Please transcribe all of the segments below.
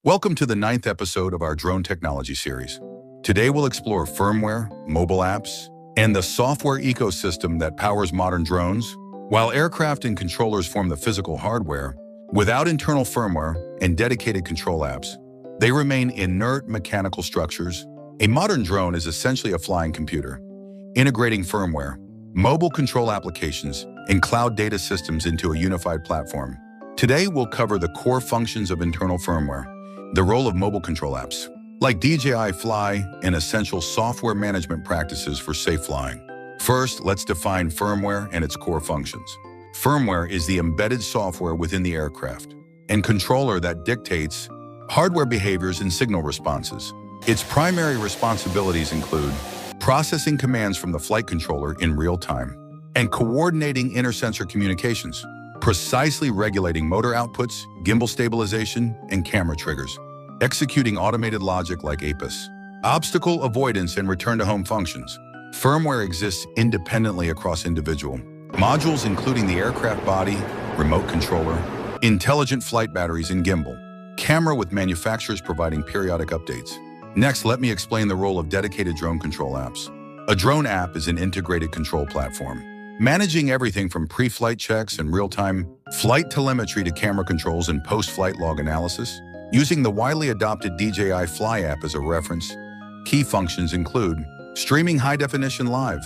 Welcome to the 9th episode of our drone technology series. Today we'll explore firmware, mobile apps, and the software ecosystem that powers modern drones. While aircraft and controllers form the physical hardware, without internal firmware and dedicated control apps, they remain inert mechanical structures. A modern drone is essentially a flying computer, integrating firmware, mobile control applications, and cloud data systems into a unified platform. Today we'll cover the core functions of internal firmware, the role of mobile control apps, like DJI Fly, and essential software management practices for safe flying. First, let's define firmware and its core functions. Firmware is the embedded software within the aircraft and controller that dictates hardware behaviors and signal responses. Its primary responsibilities include processing commands from the flight controller in real time and coordinating inter-sensor communications, precisely regulating motor outputs, gimbal stabilization, and camera triggers, executing automated logic like APIS, obstacle avoidance and return-to-home functions. Firmware exists independently across individual modules, including the aircraft body, remote controller, intelligent flight batteries, and gimbal, camera, with manufacturers providing periodic updates. Next, let me explain the role of dedicated drone control apps. A drone app is an integrated control platform, managing everything from pre-flight checks and real-time flight telemetry to camera controls and post-flight log analysis. Using the widely adopted DJI Fly app as a reference, key functions include streaming high-definition live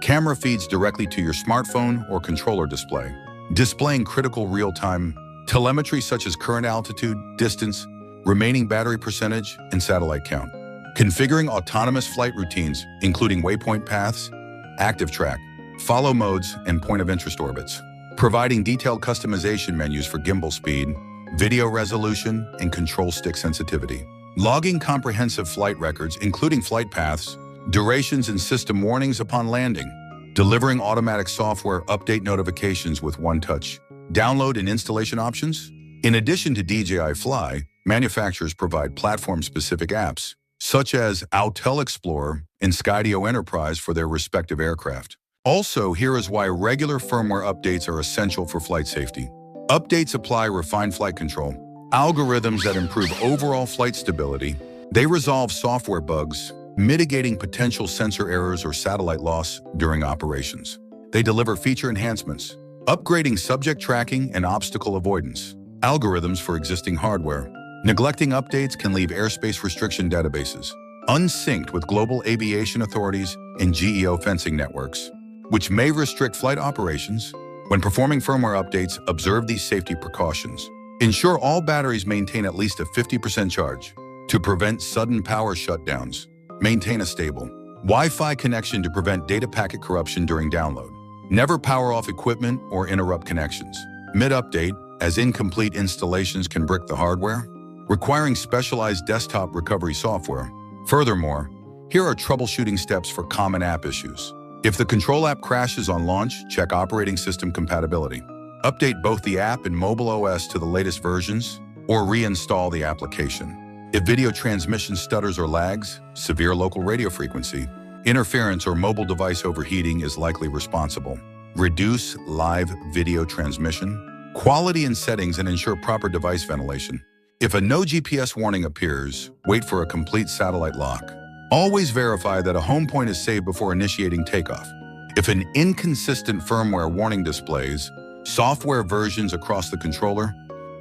camera feeds directly to your smartphone or controller display, displaying critical real-time telemetry such as current altitude, distance, remaining battery percentage, and satellite count, configuring autonomous flight routines, including waypoint paths, active track, follow modes, and point of interest orbits, providing detailed customization menus for gimbal speed, video resolution, and control stick sensitivity, logging comprehensive flight records, including flight paths, durations, and system warnings upon landing, delivering automatic software update notifications with one-touch download and installation options. In addition to DJI Fly, manufacturers provide platform-specific apps, such as Autel Explorer and Skydio Enterprise for their respective aircraft. Also, here is why regular firmware updates are essential for flight safety. Updates apply refined flight control, algorithms that improve overall flight stability. They resolve software bugs, mitigating potential sensor errors or satellite loss during operations. They deliver feature enhancements, upgrading subject tracking and obstacle avoidance, algorithms for existing hardware. Neglecting updates can leave airspace restriction databases unsynced with global aviation authorities and geofencing networks, which may restrict flight operations. When performing firmware updates, observe these safety precautions. Ensure all batteries maintain at least a 50% charge to prevent sudden power shutdowns. Maintain a stable Wi-Fi connection to prevent data packet corruption during download. Never power off equipment or interrupt connections mid-update, as incomplete installations can brick the hardware, requiring specialized desktop recovery software. Furthermore, here are troubleshooting steps for common app issues. If the control app crashes on launch, check operating system compatibility. Update both the app and mobile OS to the latest versions, or reinstall the application. If video transmission stutters or lags, severe local radio frequency interference or mobile device overheating is likely responsible. Reduce live video transmission quality and settings and ensure proper device ventilation. If a no GPS warning appears, wait for a complete satellite lock. Always verify that a home point is saved before initiating takeoff. If an inconsistent firmware warning displays software versions across the controller,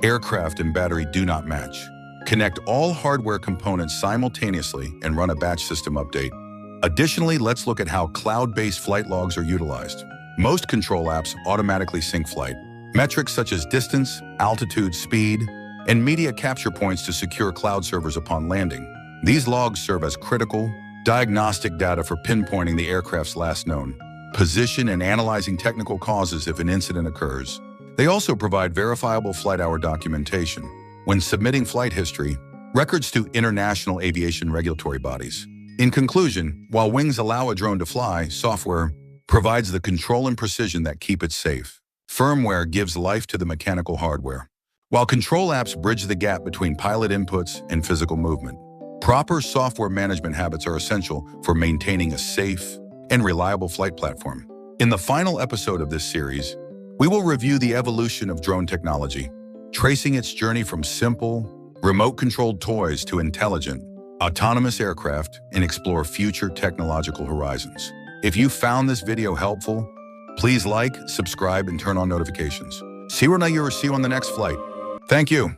aircraft, and battery do not match, connect all hardware components simultaneously and run a batch system update. Additionally, let's look at how cloud-based flight logs are utilized. Most control apps automatically sync flight metrics such as distance, altitude, speed, and media capture points to secure cloud servers upon landing. These logs serve as critical diagnostic data for pinpointing the aircraft's last known position and analyzing technical causes if an incident occurs. They also provide verifiable flight hour documentation when submitting flight history records to international aviation regulatory bodies. In conclusion, while wings allow a drone to fly, software provides the control and precision that keep it safe. Firmware gives life to the mechanical hardware, while control apps bridge the gap between pilot inputs and physical movement. Proper software management habits are essential for maintaining a safe and reliable flight platform. In the final episode of this series, we will review the evolution of drone technology, tracing its journey from simple, remote-controlled toys to intelligent, autonomous aircraft, and explore future technological horizons. If you found this video helpful, please like, subscribe, and turn on notifications. See you on the next flight. Thank you.